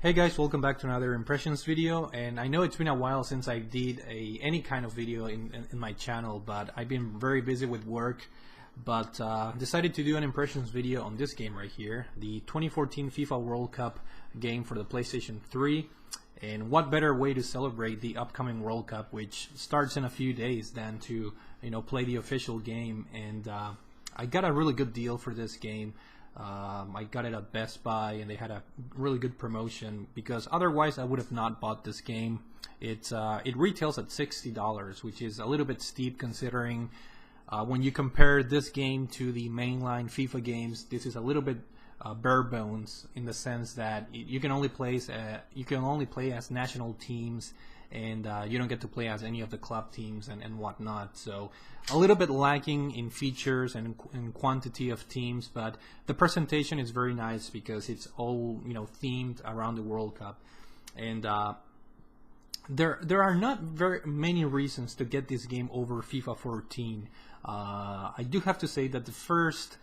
Hey guys, welcome back to another impressions video. And I know it's been a while since I did any kind of video in my channel, but I've been very busy with work. But decided to do an impressions video on this game right here, the 2014 FIFA World Cup game for the PlayStation 3. And what better way to celebrate the upcoming World Cup, which starts in a few days, than to play the official game. And I got a really good deal for this game. I got it at Best Buy, and they had a really good promotion, because otherwise I would have not bought this game. It retails at $60, which is a little bit steep considering when you compare this game to the mainline FIFA games. This is a little bit bare bones in the sense that you can only play as national teams, and you don't get to play as any of the club teams and whatnot. So a little bit lacking in features and in quantity of teams, but the presentation is very nice because it's all themed around the World Cup. And there are not very many reasons to get this game over FIFA 14. I do have to say that the first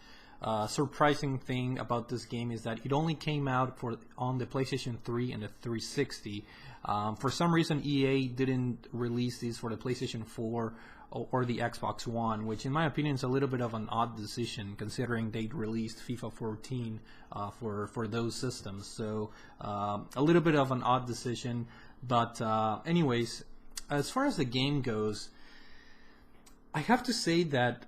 surprising thing about this game is that it only came out on the PlayStation 3 and the 360. For some reason, EA didn't release these for the PlayStation 4 or the Xbox One, which in my opinion is a little bit of an odd decision considering they'd released FIFA 14 for those systems. So a little bit of an odd decision. But anyways, as far as the game goes, I have to say that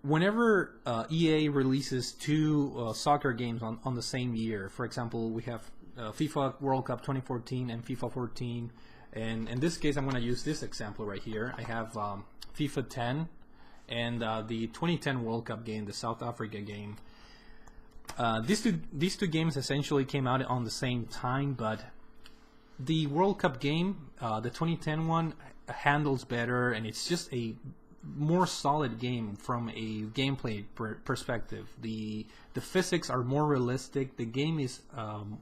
whenever EA releases two soccer games on the same year, for example, we have FIFA World Cup 2014 and FIFA 14, and in this case I'm going to use this example right here. I have FIFA 10 and the 2010 World Cup game, the South Africa game. These two games essentially came out on the same time, but the World Cup game, the 2010 one, handles better, and it's just a more solid game from a gameplay perspective. The physics are more realistic. The game is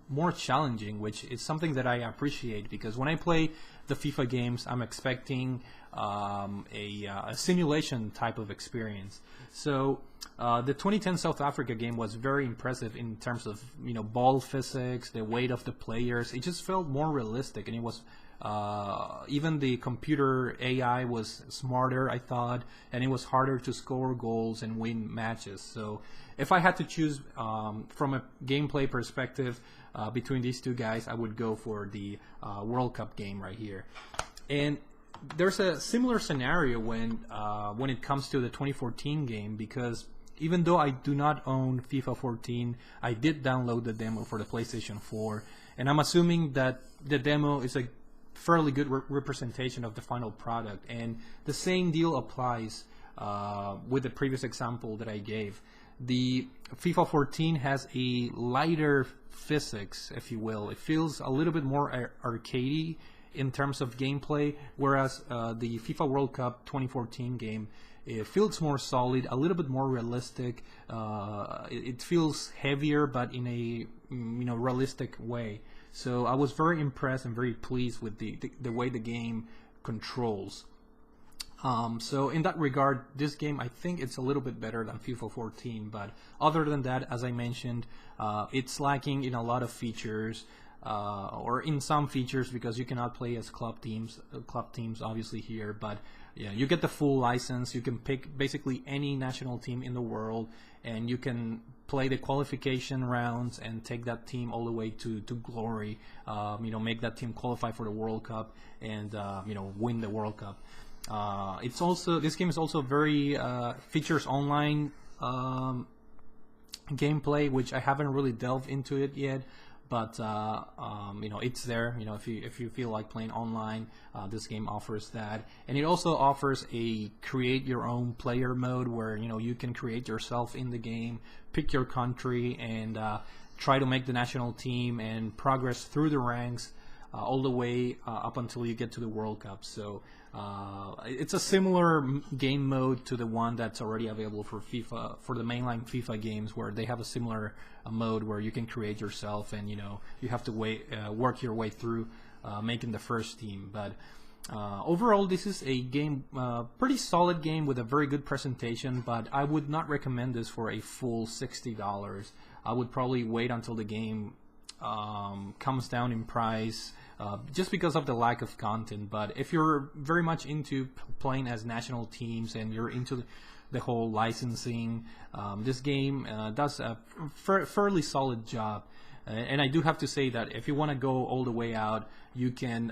more challenging, which is something that I appreciate, because when I play the FIFA games, I'm expecting a simulation type of experience. So the 2010 South Africa game was very impressive in terms of ball physics, the weight of the players. It just felt more realistic, and it was even the computer AI was smarter, I thought, and it was harder to score goals and win matches. So if I had to choose from a gameplay perspective between these two guys, I would go for the World Cup game right here. And there's a similar scenario when it comes to the 2014 game, because even though I do not own FIFA 14, I did download the demo for the PlayStation 4, and I'm assuming that the demo is a fairly good representation of the final product. And the same deal applies with the previous example that I gave. The FIFA 14 has a lighter physics, if you will. It feels a little bit more arcadey in terms of gameplay, whereas the FIFA World Cup 2014 game, it feels more solid, a little bit more realistic. It feels heavier, but in a realistic way. So I was very impressed and very pleased with the way the game controls. So in that regard, this game, I think it's a little bit better than FIFA 14. But other than that, as I mentioned, it's lacking in a lot of features, or in some features, because you cannot play as club teams obviously here. But yeah, you get the full license. You can pick basically any national team in the world, and you can play the qualification rounds and take that team all the way to glory. Make that team qualify for the World Cup and win the World Cup. This game is also very features online gameplay, which I haven't really delved into it yet. But it's there. If you feel like playing online, this game offers that, and it also offers a create your own player mode where you can create yourself in the game, pick your country, and try to make the national team and progress through the ranks all the way up until you get to the World Cup. So it's a similar game mode to the one that's already available for FIFA, for the mainline FIFA games, where they have a similar mode where you can create yourself, and you have to work your way through making the first team. But overall, this is a game, pretty solid game with a very good presentation, but I would not recommend this for a full $60. I would probably wait until the game comes down in price just because of the lack of content. But if you're very much into playing as national teams and you're into the whole licensing, this game does a fairly solid job. And I do have to say that if you want to go all the way out, you can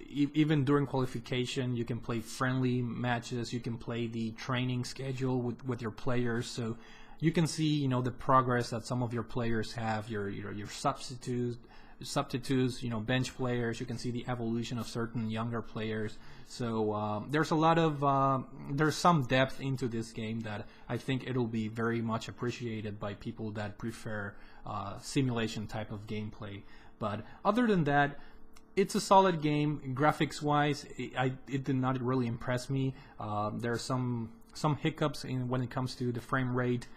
even during qualification, you can play friendly matches, you can play the training schedule with your players, so you can see, you know, the progress that some of your players have, your substitutes, you know, bench players. You can see the evolution of certain younger players. So there's a lot of there's some depth into this game that I think it'll be very much appreciated by people that prefer simulation type of gameplay. But other than that, it's a solid game. Graphics wise, it did not really impress me. There are some hiccups when it comes to the frame rate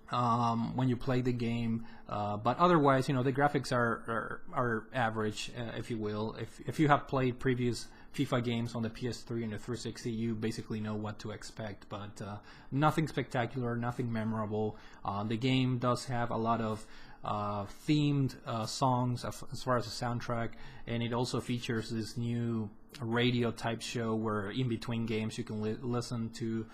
when you play the game, but otherwise, you know, the graphics are average, if you will. If you have played previous FIFA games on the PS3 and the 360, you basically know what to expect, but nothing spectacular, nothing memorable. The game does have a lot of themed songs as far as the soundtrack, and it also features this new radio type show where in between games you can listen to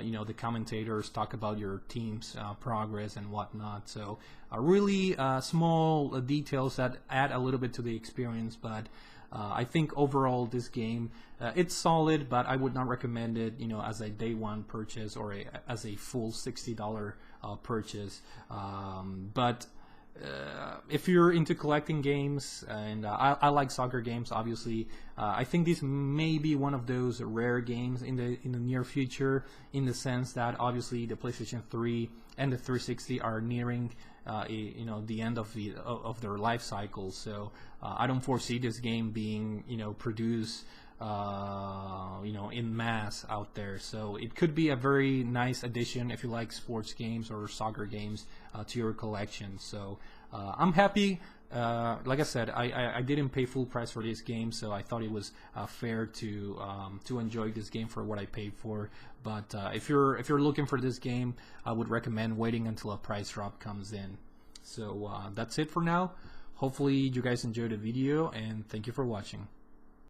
you know, the commentators talk about your team's progress and whatnot. So really small details that add a little bit to the experience, but I think overall this game it's solid, but I would not recommend it, you know, as a day one purchase or as a full $60 purchase. But if you're into collecting games, and I like soccer games, obviously, I think this may be one of those rare games in the near future, in the sense that obviously the PlayStation 3 and the 360 are nearing you know, the end of their life cycle. So I don't foresee this game being, you know, produced you know, in mass out there. So it could be a very nice addition if you like sports games or soccer games to your collection. So I'm happy. Like I said, I didn't pay full price for this game, so I thought it was fair to enjoy this game for what I paid for. But if you're looking for this game, I would recommend waiting until a price drop comes in. So that's it for now. Hopefully you guys enjoyed the video, and thank you for watching.